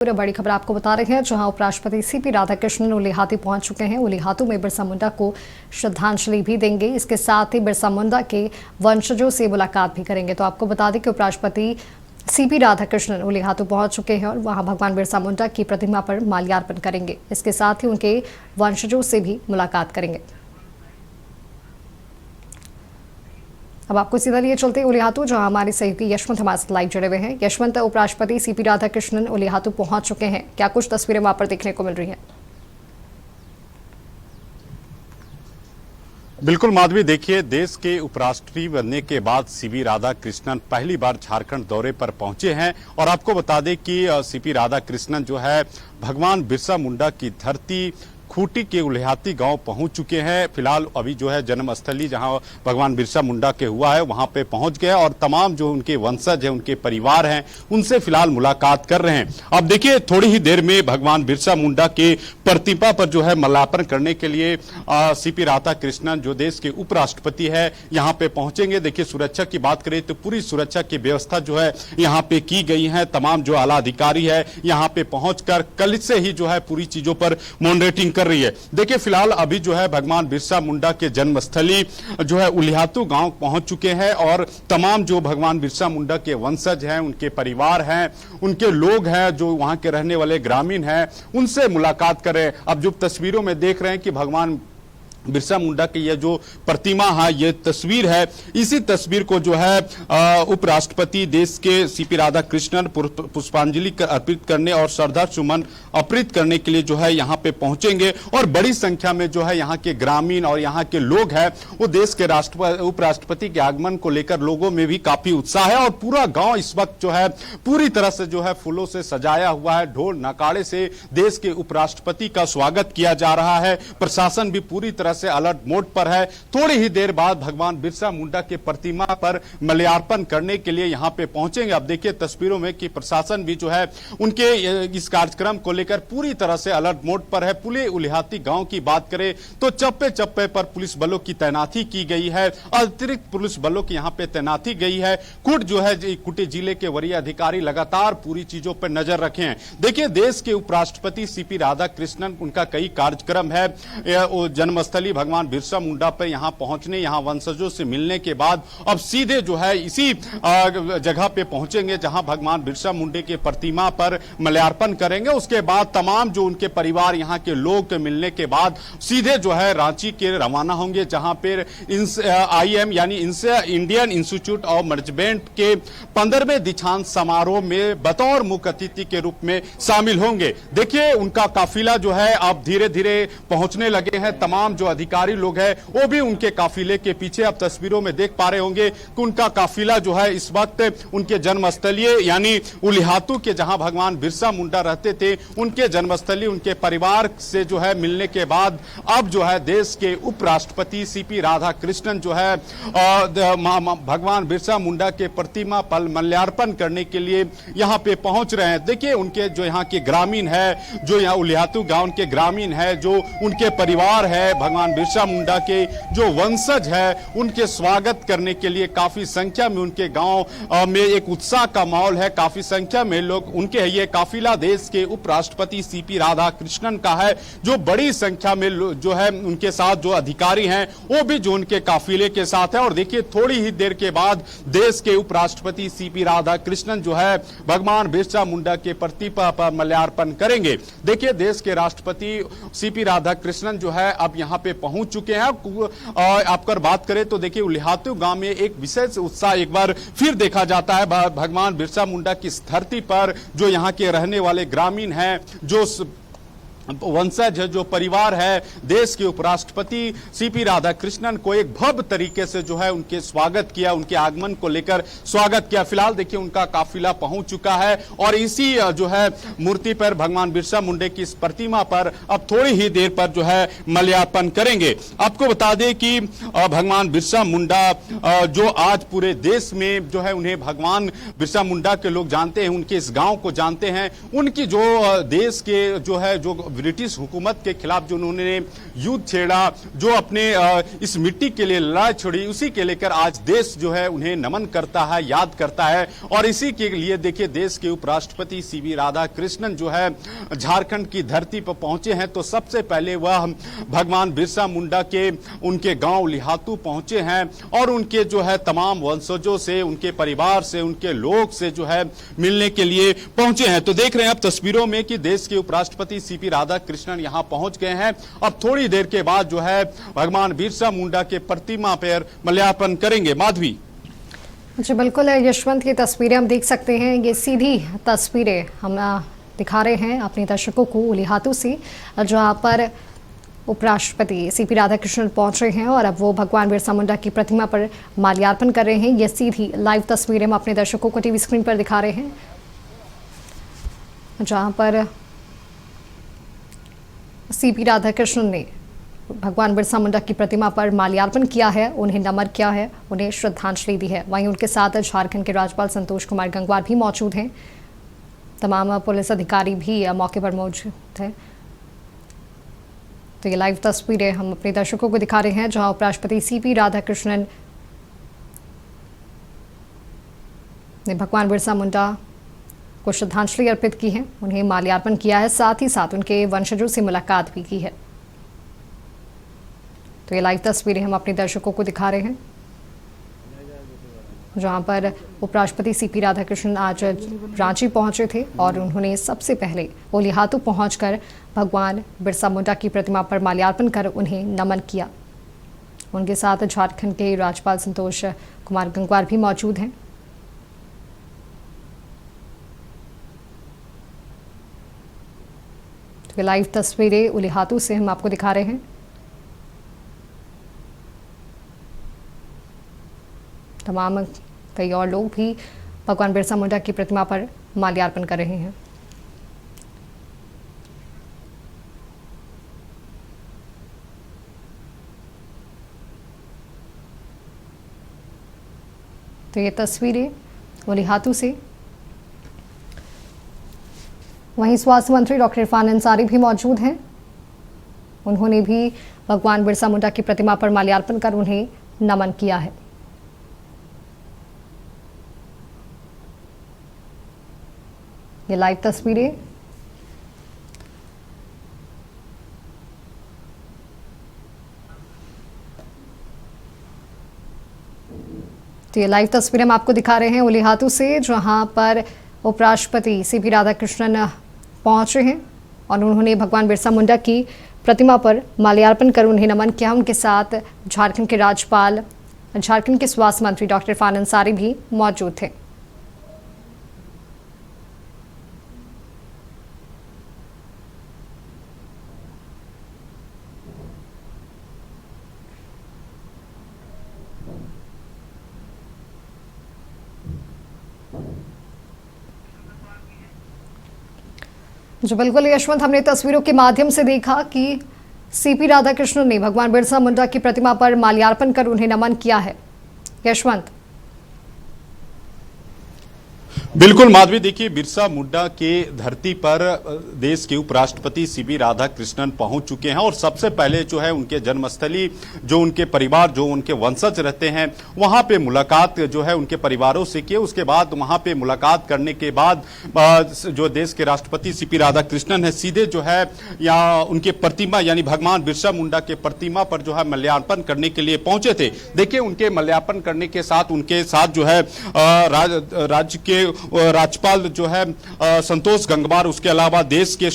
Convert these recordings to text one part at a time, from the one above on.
पूरा बड़ी खबर आपको बता रहे हैं, जहां उपराष्ट्रपति सीपी राधाकृष्णन उलिहातू पहुंच चुके हैं। उलिहातू में बिरसा मुंडा को श्रद्धांजलि भी देंगे। इसके साथ ही बिरसा मुंडा के वंशजों से मुलाकात भी करेंगे। तो आपको बता दें कि उपराष्ट्रपति सीपी राधाकृष्णन उलिहातू पहुंच चुके हैं और वहां भगवान बिरसा मुंडा की प्रतिमा पर माल्यार्पण करेंगे। इसके साथ ही उनके वंशजों से भी मुलाकात करेंगे। अब आपको सीधा लिए चलते उलिहातू, जहां हमारे सहयोगी यशवंत हमारे साथ लाइव जुड़े हुए हैं। यशवंत, उपराष्ट्रपति सीपी राधाकृष्णन उलिहातू पहुंच चुके हैं, क्या कुछ तस्वीरें वहां पर देखने को मिल रही हैं? बिल्कुल माधवी, देखिए, देश के उपराष्ट्रपति बनने के बाद सीपी राधाकृष्णन पहली बार झारखंड दौरे पर पहुंचे हैं। और आपको बता दें कि सीपी राधाकृष्णन जो है भगवान बिरसा मुंडा की धरती खूंटी के उलिहाती गांव पहुंच चुके हैं। फिलहाल अभी जो है जन्मस्थली जहां भगवान बिरसा मुंडा के हुआ है वहां पे पहुंच गए और तमाम जो उनके वंशज हैं, उनके परिवार हैं, उनसे फिलहाल मुलाकात कर रहे हैं। अब देखिए, थोड़ी ही देर में भगवान बिरसा मुंडा के प्रतिमा पर जो है माल्यार्पण करने के लिए सीपी राधाकृष्णन जो देश के उपराष्ट्रपति है यहाँ पे पहुंचेंगे। देखिए, सुरक्षा की बात करें तो पूरी सुरक्षा की व्यवस्था जो है यहाँ पे की गई है। तमाम जो आला अधिकारी है यहाँ पे पहुंचकर कल से ही जो है पूरी चीजों पर मॉनिटरिंग कर रही है। देखिए, फिलहाल अभी जो है भगवान बिरसा मुंडा के जन्मस्थली जो है उलिहातू गांव पहुंच चुके हैं और तमाम जो भगवान बिरसा मुंडा के वंशज हैं, उनके परिवार हैं, उनके लोग हैं, जो वहां के रहने वाले ग्रामीण हैं, उनसे मुलाकात करें। अब जो तस्वीरों में देख रहे हैं कि भगवान बिरसा मुंडा की यह जो प्रतिमा है, ये तस्वीर है, इसी तस्वीर को जो है उपराष्ट्रपति देश के सीपी राधाकृष्णन पुष्पांजलि अर्पित करने और श्रद्धा सुमन अर्पित करने के लिए जो है यहाँ पे पहुंचेंगे। और बड़ी संख्या में जो है यहाँ के ग्रामीण और यहाँ के लोग हैं, वो देश के उपराष्ट्रपति के आगमन को लेकर लोगों में भी काफी उत्साह है। और पूरा गांव इस वक्त जो है पूरी तरह से जो है फूलों से सजाया हुआ है। ढोल नगाड़े से देश के उपराष्ट्रपति का स्वागत किया जा रहा है। प्रशासन भी पूरी तरह से अलर्ट मोड पर है। थोड़ी ही देर बाद भगवान बिरसा मुंडा के प्रतिमा पर माल्यार्पण करने के लिए यहां पे पहुंचेंगे। अब देखिए तस्वीरों में कि प्रशासन भी जो है उनके इस कार्यक्रम को लेकर पूरी तरह से अलर्ट मोड पर है। पूरे उलिहाती गांव की बात करें तो चप्पे चप्पे पर पुलिस बलों की तैनाती की गई है। अतिरिक्त पुलिस बलों की यहां पे तैनाती गई है। कुट जो है खूंटी जिले के वरीय अधिकारी लगातार पूरी चीजों पर नजर रखे हैं। देखिए, देश के उपराष्ट्रपति सीपी राधाकृष्णन, उनका कई कार्यक्रम है। जन्मस्थली भगवान बिरसा मुंडा पर यहां पहुंचने, यहां वंशजों से मिलने के बाद अब सीधे जो है इसी जगह पे पहुंचेंगे जहां भगवान बिरसा मुंडे के प्रतिमा पर माल्यार्पण करेंगे। उसके बाद तमाम जो उनके परिवार, यहां के लोग के मिलने के बाद सीधे जो है रांची के रवाना होंगे, जहां पर IIM यानी इंडियन इंस्टीट्यूट ऑफ मैनेजमेंट के 15वें दीक्षांत समारोह में बतौर मुख्य अतिथि के रूप में शामिल होंगे। देखिए, उनका काफिला जो है अब धीरे धीरे पहुंचने लगे हैं। तमाम जो अधिकारी लोग हैं वो भी उनके काफिले के पीछे, अब तस्वीरों में देख पा रहे होंगे कि उनका काफिला जो है इस वक्त उनके जन्मस्थली यानी उलिहातू के जहां भगवान बिरसा मुंडा रहते थे, उनके जन्मस्थली, उनके परिवार से जो है मिलने के बाद अब जो है देश के उपराष्ट्रपति सीपी राधाकृष्णन जो है भगवान बिरसा मुंडा के प्रतिमा पर माल्यार्पण करने के लिए यहां पे पहुंच रहे हैं। देखिए, उनके जो यहाँ के ग्रामीण है, जो यहाँ उलिहातू गांव के ग्रामीण है, जो उनके परिवार है, भगवान बिरसा मुंडा के जो वंशज है, उनके स्वागत करने के लिए काफी संख्या में उनके गांव में एक उत्साह का माहौल है। काफी संख्या में लोग उनके, ये काफिला देश के उपराष्ट्रपति सीपी राधाकृष्णन का है, जो बड़ी संख्या में जो है उनके साथ जो अधिकारी हैं वो भी जो उनके काफिले के साथ है। और देखिए, थोड़ी ही देर के बाद देश के उपराष्ट्रपति सीपी राधाकृष्णन जो है भगवान बिरसा मुंडा के प्रतिमा पर माल्यार्पण करेंगे। देखिए, देश के राष्ट्रपति सीपी राधाकृष्णन जो है अब यहाँ पे पहुंच चुके हैं। आपकर बात करें तो देखिए, उलिहातू गांव में एक विशेष उत्साह एक बार फिर देखा जाता है। भगवान बिरसा मुंडा की इस धरती पर जो यहाँ के रहने वाले ग्रामीण हैं, जो वंशज है, जो परिवार है, देश के उपराष्ट्रपति सीपी राधाकृष्णन को एक भव्य तरीके से जो है उनके स्वागत किया, उनके आगमन को लेकर स्वागत किया। फिलहाल देखिए, उनका काफिला पहुंच चुका है और इसी जो है मूर्ति पर, भगवान बिरसा मुंडे की इस प्रतिमा पर अब थोड़ी ही देर पर जो है माल्यार्पण करेंगे। आपको बता दें कि भगवान बिरसा मुंडा जो आज पूरे देश में जो है उन्हें भगवान बिरसा मुंडा के लोग जानते हैं, उनके इस गांव को जानते हैं। उनकी जो देश के जो है जो ब्रिटिश हुकूमत के खिलाफ जो उन्होंने युद्ध छेड़ा, जो अपने इस मिट्टी के लिए लड़ाई छोड़ी, उसी के लेकर आज देश जो है उन्हें नमन करता है, याद करता है। और इसी के लिए देखिए देश के उपराष्ट्रपति सीवी राधाकृष्णन जो है झारखंड की धरती पर पहुंचे हैं, तो सबसे पहले वह भगवान बिरसा मुंडा के उनके गांव लिहातू पहुंचे हैं और उनके जो है तमाम वंशजों से, उनके परिवार से, उनके लोग से जो है मिलने के लिए पहुंचे हैं। तो देख रहे हैं आप तस्वीरों में कि देश के उपराष्ट्रपति सीपी राधाकृष्णन यहां पहुंच गए हैं। अब थोड़ी देर के बाद जो है भगवान बिरसा मुंडा के प्रतिमा पर माल्यार्पण करेंगे। माधवी जी बिल्कुल यशवंत, की तस्वीरें हम देख सकते हैं। ये सीधी तस्वीरें हम दिखा रहे हैं अपने दर्शकों को उलिहातू से, जहां पर उपराष्ट्रपति सीपी राधाकृष्णन पहुंच रहे हैं और अब वो भगवान बिरसा मुंडा की प्रतिमा पर माल्यार्पण कर रहे हैं। ये सीधी लाइव तस्वीरें हम अपने दर्शकों को टीवी स्क्रीन पर दिखा रहे हैं, जहां पर सीपी राधाकृष्णन ने भगवान बिरसा मुंडा की प्रतिमा पर माल्यार्पण किया है, उन्हें नमन किया है, उन्हें श्रद्धांजलि दी है। वहीं उनके साथ झारखंड के राज्यपाल संतोष कुमार गंगवार भी मौजूद हैं। तमाम पुलिस अधिकारी भी मौके पर मौजूद हैं। तो ये लाइव तस्वीरें हम अपने दर्शकों को दिखा रहे हैं, जहां उपराष्ट्रपति सीपी राधाकृष्णन ने भगवान बिरसा मुंडा को श्रद्धांजलि अर्पित की है, उन्हें माल्यार्पण किया है, साथ ही साथ उनके वंशजों से मुलाकात भी की है। तो ये लाइव तस्वीरें हम अपने दर्शकों को दिखा रहे हैं, जहां पर उपराष्ट्रपति सीपी राधाकृष्णन आज रांची पहुंचे थे और उन्होंने सबसे पहले उलिहातू पहुंचकर भगवान बिरसा मुंडा की प्रतिमा पर माल्यार्पण कर उन्हें नमन किया। उनके साथ झारखंड के राज्यपाल संतोष कुमार गंगवार भी मौजूद हैं। तो ये लाइव तस्वीरें उलिहातू से हम आपको दिखा रहे हैं। तमाम कई और लोग भी भगवान बिरसा मुंडा की प्रतिमा पर माल्यार्पण कर रहे हैं। तो ये तस्वीरें उलिहातू से। वहीं स्वास्थ्य मंत्री डॉक्टर इरफान अंसारी भी मौजूद हैं। उन्होंने भी भगवान बिरसा मुंडा की प्रतिमा पर माल्यार्पण कर उन्हें नमन किया है। ये लाइव तस्वीरें तो ये लाइव तस्वीरें हम आपको दिखा रहे हैं उलिहातू से, जहां पर उपराष्ट्रपति सीपी राधाकृष्णन पहुंचे हैं और उन्होंने भगवान बिरसा मुंडा की प्रतिमा पर माल्यार्पण कर उन्हें नमन किया। उनके साथ झारखंड के राज्यपाल, झारखंड के स्वास्थ्य मंत्री डॉक्टर इरफान अंसारी भी मौजूद थे। जो बिल्कुल यशवंत, हमने तस्वीरों के माध्यम से देखा कि सीपी राधाकृष्णन ने भगवान बिरसा मुंडा की प्रतिमा पर माल्यार्पण कर उन्हें नमन किया है। यशवंत बिल्कुल माधवी, देखिए बिरसा मुंडा के धरती पर देश के उपराष्ट्रपति सीपी राधाकृष्णन पहुंच चुके हैं और सबसे पहले जो है उनके जन्मस्थली, जो उनके परिवार, जो उनके वंशज रहते हैं, वहां पे मुलाकात जो है उनके परिवारों से की। उसके बाद वहां पे मुलाकात करने के बाद जो देश के राष्ट्रपति सीपी राधाकृष्णन है, सीधे जो है यहाँ उनके प्रतिमा यानी भगवान बिरसा मुंडा के प्रतिमा पर जो है माल्यार्पण करने के लिए पहुंचे थे। देखिए उनके माल्यार्पण करने के साथ उनके साथ जो है राज्य के राज्यपाल जो है संतोष गंगवार, उसके अलावा देश के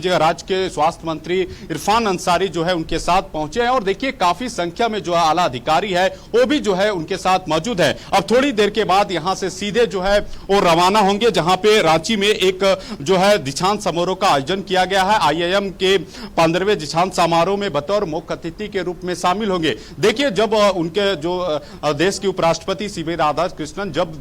राज्य के स्वास्थ्य मंत्री इरफान अंसारी जो है उनके साथ पहुंचे हैं। और देखिए काफी संख्या में जो है आला अधिकारी है वो भी जो है उनके साथ मौजूद है। अब थोड़ी देर के बाद यहां से सीधे जो है वो रवाना होंगे, जहां पे रांची में एक जो है दीक्षांत समारोह का आयोजन किया गया है। IIM के 15वें दीक्षांत समारोह में बतौर मुख्य अतिथि के रूप में शामिल होंगे। देखिए जब उनके जो देश के उपराष्ट्रपति सीपी राधाकृष्णन जब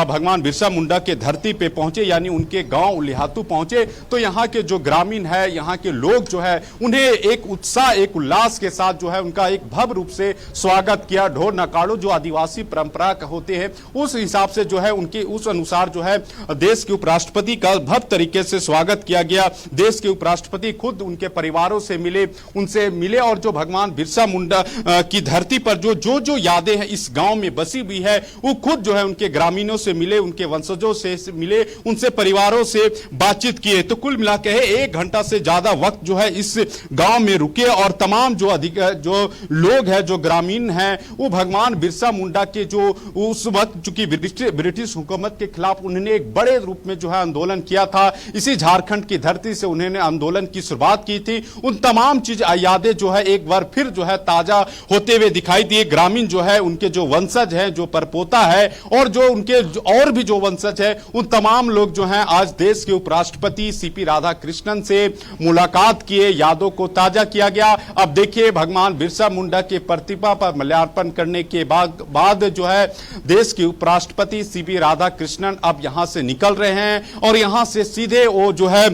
भगवान बिरसा मुंडा के धरती पे पहुंचे, यानी उनके गांव उलिहातू पहुंचे, तो यहाँ के जो ग्रामीण है, यहाँ के लोग जो है, उन्हें एक उत्साह, एक उल्लास के साथ जो है उनका एक भव्य रूप से स्वागत किया। ढोल नगाड़ों जो आदिवासी परंपरा होते हैं उस हिसाब से जो है उनके उस अनुसार जो है देश के उपराष्ट्रपति का भव्य तरीके से स्वागत किया गया। देश के उपराष्ट्रपति खुद उनके परिवारों से मिले, उनसे मिले और जो भगवान बिरसा मुंडा की धरती पर जो यादें हैं इस गांव में बसी हुई है, वो खुद जो है उनके ग्रामीणों से मिले, उनके वंशजों से मिले, उनसे परिवारों से बातचीत किए। तो कुल मिला के 1 घंटा से ज्यादा वक्त जो है इस गांव में रुके और तमाम जो लोग हैं, जो ग्रामीण हैं, वो भगवान बिरसा मुंडा के जो उस वक्त चूंकि ब्रिटिश हुकूमत के खिलाफ उन्होंने एक बड़े रूप में जो है आंदोलन किया था, इसी झारखंड की धरती से उन्होंने आंदोलन की शुरुआत की थी। उन तमाम चीज यादें जो है एक बार फिर जो है ताजा होते हुए दिखाई दिए। ग्रामीण जो है, उनके जो वंशज है, जो परपोता है और जो उनके और भी जो वंशज है, उन तमाम लोग जो हैं आज देश के उपराष्ट्रपति सीपी राधाकृष्णन से मुलाकात किए, यादों को ताजा किया गया। अब देखिए भगवान बिरसा मुंडा के प्रतिमा पर माल्यार्पण करने के बाद जो है देश के उपराष्ट्रपति सीपी राधाकृष्णन अब यहां से निकल रहे हैं और यहां से सीधे वो जो है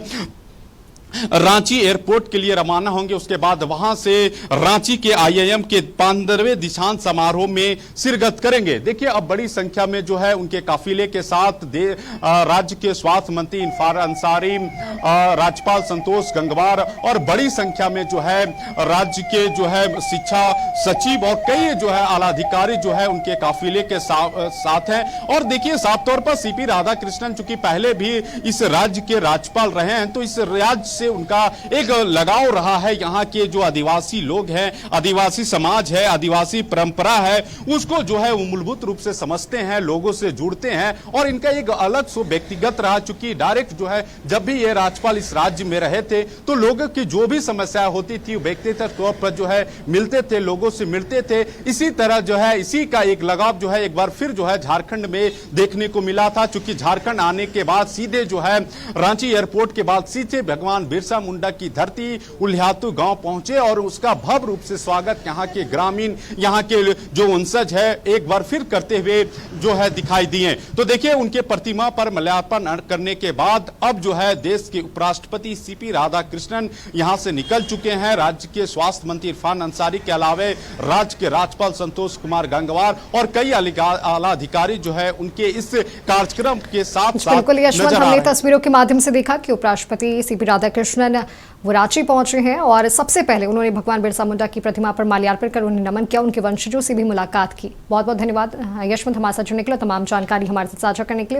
रांची एयरपोर्ट के लिए रवाना होंगे। उसके बाद वहां से रांची के IIM के 15वें दीक्षांत समारोह में शिरकत करेंगे। देखिए अब बड़ी संख्या में जो है उनके काफिले के साथ राज्य के स्वास्थ्य मंत्री इरफान अंसारी, राज्यपाल संतोष गंगवार और बड़ी संख्या में जो है राज्य के जो है शिक्षा सचिव और कई जो है आला अधिकारी जो है उनके काफिले के साथ हैं। और देखिए साफ तौर पर सीपी राधाकृष्णन चूंकि पहले भी इस राज्य के राज्यपाल रहे हैं, तो इस राज्य से उनका एक लगाव रहा है। यहाँ के जो आदिवासी लोग हैं, आदिवासी समाज है, आदिवासी परंपरा है, उसको जो है वो मूलभूत रूप से समझते हैं, लोगों से जुड़ते हैं और इनका एक अलग सो व्यक्तिगत रहा। चूंकि डायरेक्ट जो है जब भी ये राज्यपाल इस राज्य में रहे थे तो लोगों की जो भी समस्या होती थी व्यक्तिगत तौर पर जो है मिलते थे, लोगों से मिलते थे। इसी तरह जो है इसी का एक लगाव जो है एक बार फिर जो है झारखंड में देखने को मिला था। चूंकि झारखंड आने के बाद सीधे जो है रांची एयरपोर्ट के बाद सीधे भगवान बिरसा मुंडा की धरती उलिहातू गांव पहुंचे और उसका भव्य रूप से स्वागत यहाँ के ग्रामीण, यहाँ के जो वंशज है एक बार फिर करते हुए जो है दिखाई दिए। तो देखिए उनके प्रतिमा पर माल्यार्पण करने के बाद अब जो है देश के उपराष्ट्रपति सीपी राधाकृष्णन यहां से निकल चुके हैं। राज्य के स्वास्थ्य मंत्री इरफान अंसारी के अलावे राज्य के राज्यपाल संतोष कुमार गंगवार और कई आला अधिकारी जो है उनके इस कार्यक्रम के साथ बिल्कुल यशवंत, हमने तस्वीरों के माध्यम से देखा कि उपराष्ट्रपति सीपी राधाकृष्णन वो रांची पहुंचे हैं और सबसे पहले उन्होंने भगवान बिरसा मुंडा की प्रतिमा पर माल्यार्पण कर उन्हें नमन किया, उनके वंशजों से भी मुलाकात की। बहुत बहुत धन्यवाद यशवंत हमारे साथ जुड़ने के लिए, तमाम जानकारी हमारे साथ साझा करने के लिए।